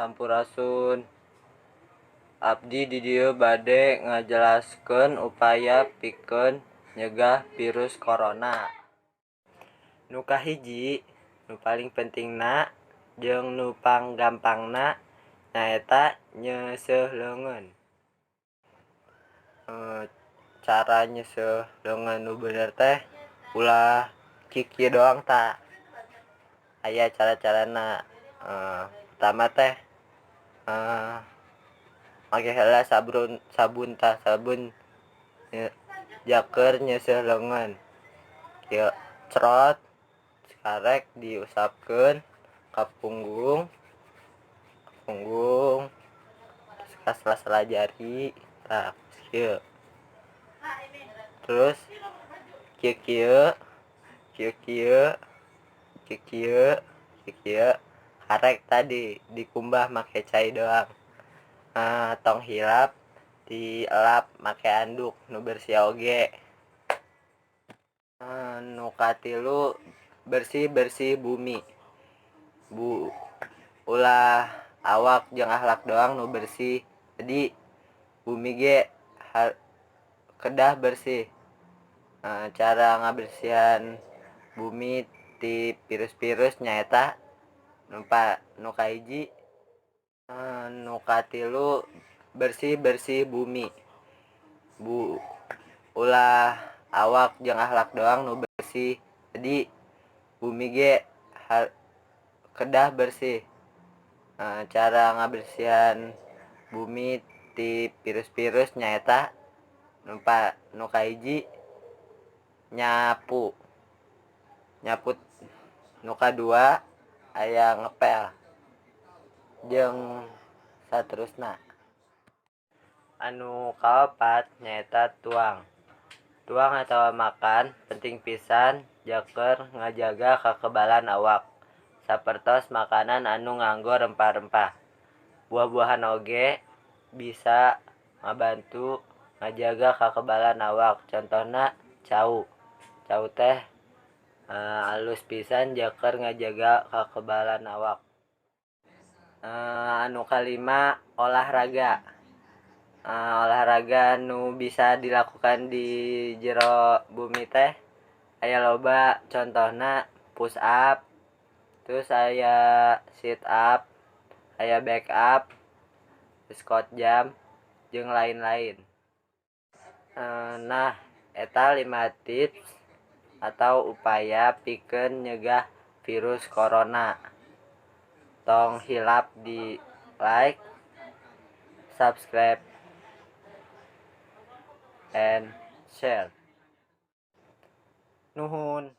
Sampurasun. Abdi di dieu bade ngajelaskeun upaya pikeun nyegah virus corona. Nu kahiji, nu paling pentingna jeung nu panggampangna nyaeta nyeuseul leungeun. Cara nyeuseul leungeun nu bener teh ulah kieu doang ta. Aya cara-carana. Pertama teh make heula sabun jaker nyeuseul leungeun. Kieu cerot karek diusapkeun ka punggung ka sela-sela jari tah kieu. Terus kieu karek tadi dikumbah make cai doang. Tong hilap dielap make anduk nu bersih oge. Nu katilu bersih bumi. Ulah awak jeung akhlak doang nu bersih. Jadi bumi ge kedah bersih. Cara ngabersihan bumi ti virus-virus nyaeta nu kahiji nu katilu bersih bumi. Ulah awak jeung akhlak doang nu bersih. Jadi bumi ge kedah bersih. Cara ngabersihan bumi ti virus-virus nyaeta nu kahiji nyapu. Nu kadua aya ngepel jeung saterusna. Anu kaopat nyaeta tuang atawa makan penting pisan jaker ngajaga kakebalan awak. Sapertos makanan anu nganggo rempah-rempah. Buah-buahan oge bisa ngabantu ngajaga kakebalan awak. Contohna cau teh alus pisan jaker ngajaga kakebalan awak. Anu kalima olahraga. Olahraga nu bisa dilakukan di jero bumi teh aya loba, contohna push up, terus aya sit up, aya back up, squat jump jeung lain-lain. Nah, eta 5 tips atau upaya pikeun nyegah virus corona. Tong hilap di like, subscribe, and share. Nuhun.